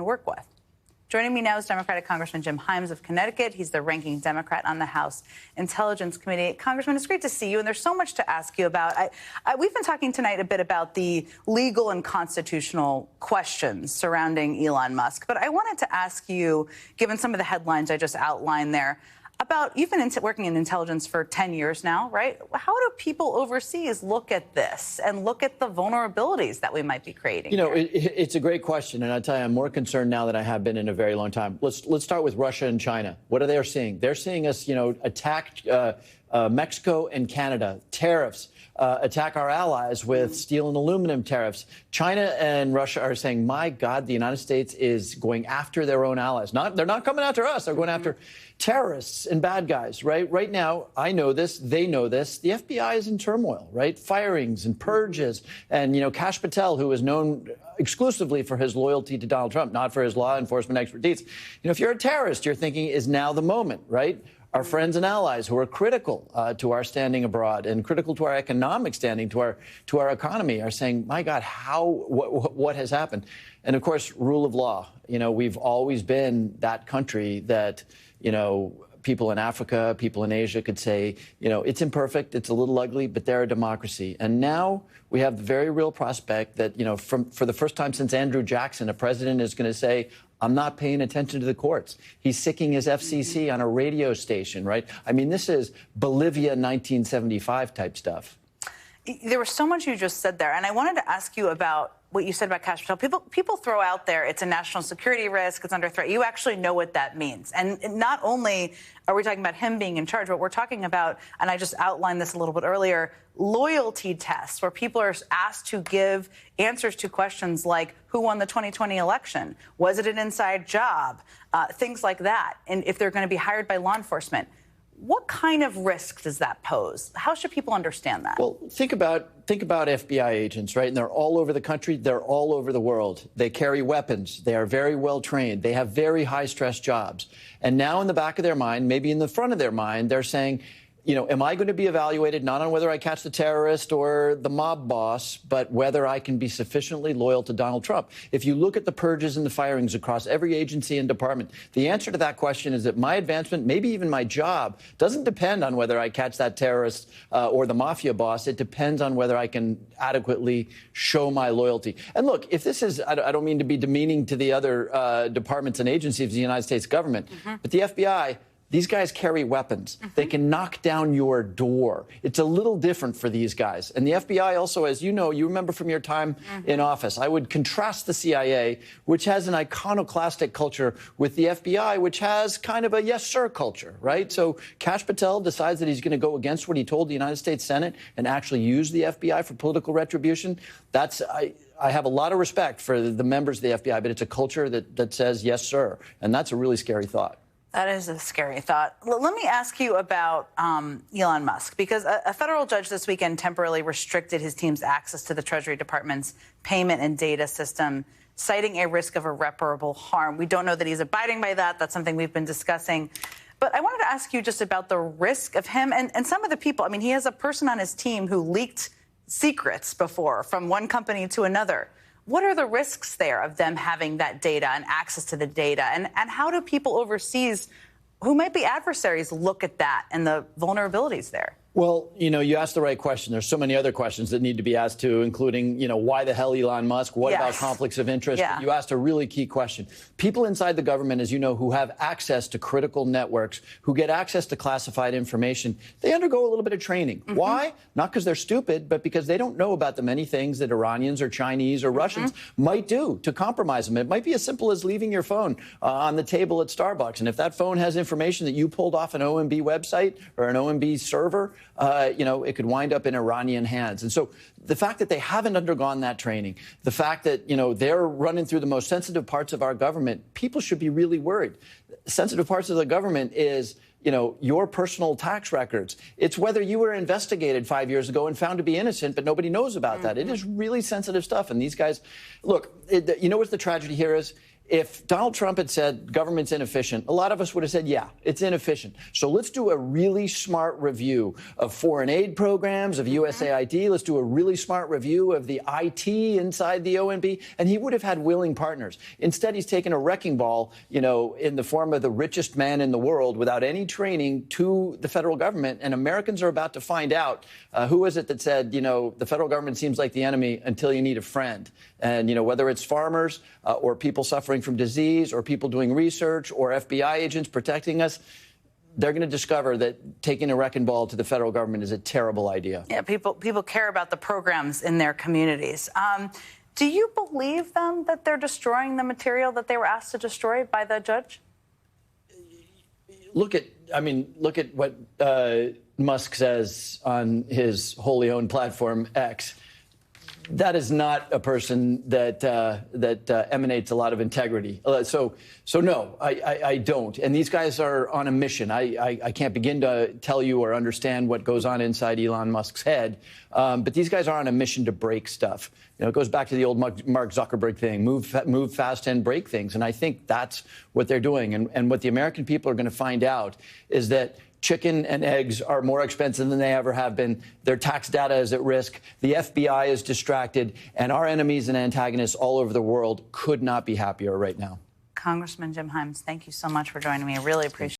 work with. Joining me now is Democratic Congressman Jim Himes of Connecticut. He's the ranking Democrat on the House Intelligence Committee. Congressman, it's great to see you, and there's so much to ask you about. We've been talking tonight a bit about the legal and constitutional questions surrounding Elon Musk, but I wanted to ask you, given some of the headlines I just outlined there, about, you've been working in intelligence for 10 years now, right? How do people overseas look at this and look at the vulnerabilities that we might be creating? You know, it's a great question, and I tell you, I'm more concerned now than I have been in a very long time. Let's start with Russia and China. What are they seeing? They're seeing us, attack Mexico and Canada, tariffs, attack our allies with steel and aluminum tariffs. China and Russia are saying, my God, the United States is going after their own allies. They're not coming after us. They're going after terrorists and bad guys, right? Right now, I know this. They know this. The FBI is in turmoil, right? Firings and purges. And, Kash Patel, who is known exclusively for his loyalty to Donald Trump, not for his law enforcement expertise. If you're a terrorist, you're thinking, is now the moment, right? Our friends and allies who are critical to our standing abroad and critical to our economic standing, to our economy, are saying, my God, what has happened? And, of course, rule of law. We've always been that country that, people in Africa, people in Asia could say, it's imperfect, it's a little ugly, but they're a democracy. And now we have the very real prospect that, for the first time since Andrew Jackson, a president is going to say, I'm not paying attention to the courts. He's sicking his FCC on a radio station, right? I mean, this is Bolivia 1975 type stuff. There was so much you just said there, and I wanted to ask you about what you said about Kash Patel. People throw out there, it's a national security risk, it's under threat. You actually know what that means. And not only are we talking about him being in charge, but we're talking about, and I just outlined this a little bit earlier, loyalty tests where people are asked to give answers to questions like, who won the 2020 election? Was it an inside job? Things like that. And if they're going to be hired by law enforcement. What kind of risk does that pose? How should people understand that? Well, think about FBI agents, right? And they're all over the country. They're all over the world. They carry weapons. They are very well trained. They have very high stress jobs. And now in the back of their mind, maybe in the front of their mind, they're saying, am I going to be evaluated not on whether I catch the terrorist or the mob boss, but whether I can be sufficiently loyal to Donald Trump? If you look at the purges and the firings across every agency and department, the answer to that question is that my advancement, maybe even my job, doesn't depend on whether I catch that terrorist or the mafia boss. It depends on whether I can adequately show my loyalty. And look, if this is, I don't mean to be demeaning to the other departments and agencies of the United States government, but the FBI, these guys carry weapons. They can knock down your door. It's a little different for these guys. And the FBI also, as you know, you remember from your time in office, I would contrast the CIA, which has an iconoclastic culture, with the FBI, which has kind of a yes, sir culture, right? So Kash Patel decides that he's going to go against what he told the United States Senate and actually use the FBI for political retribution. I have a lot of respect for the members of the FBI, but it's a culture that says yes, sir. And that's a really scary thought. That is a scary thought. Let me ask you about Elon Musk, because a federal judge this weekend temporarily restricted his team's access to the Treasury Department's payment and data system, citing a risk of irreparable harm. We don't know that he's abiding by that. That's something we've been discussing. But I wanted to ask you just about the risk of him and some of the people. I mean, he has a person on his team who leaked secrets before from one company to another. What are the risks there of them having that data and access to the data? And how do people overseas who might be adversaries look at that and the vulnerabilities there? Well, you asked the right question. There's so many other questions that need to be asked, too, including, why the hell Elon Musk? What about conflicts of interest? Yeah. You asked a really key question. People inside the government, as you know, who have access to critical networks, who get access to classified information, they undergo a little bit of training. Why? Not because they're stupid, but because they don't know about the many things that Iranians or Chinese or Russians might do to compromise them. It might be as simple as leaving your phone on the table at Starbucks. And if that phone has information that you pulled off an OMB website or an OMB server, it could wind up in Iranian hands. And so the fact that they haven't undergone that training, the fact that, they're running through the most sensitive parts of our government, people should be really worried. Sensitive parts of the government is, your personal tax records. It's whether you were investigated 5 years ago and found to be innocent, but nobody knows about that. It is really sensitive stuff. And these guys, look, what's the tragedy here is? if Donald Trump had said government's inefficient, a lot of us would have said, yeah, it's inefficient. So let's do a really smart review of foreign aid programs, of USAID. Let's do a really smart review of the IT inside the OMB. And he would have had willing partners. Instead, he's taken a wrecking ball, you know, in the form of the richest man in the world without any training to the federal government. And Americans are about to find out who is it that said, you know, the federal government seems like the enemy until you need a friend. And, you know, whether it's farmers or people suffering from disease or people doing research or FBI agents protecting us, they're going to discover that taking a wrecking ball to the federal government is a terrible idea. Yeah, people care about the programs in their communities. Do you believe them that they're destroying the material that they were asked to destroy by the judge? Look at what Musk says on his wholly owned platform X. That is not a person that emanates a lot of integrity. So no, I don't. And these guys are on a mission. I can't begin to tell you or understand what goes on inside Elon Musk's head. But these guys are on a mission to break stuff. You know, it goes back to the old Mark Zuckerberg thing: move fast and break things. And I think that's what they're doing. And what the American people are going to find out is that chicken and eggs are more expensive than they ever have been. Their tax data is at risk. The FBI is distracted. And our enemies and antagonists all over the world could not be happier right now. Congressman Jim Himes, thank you so much for joining me. I really appreciate it.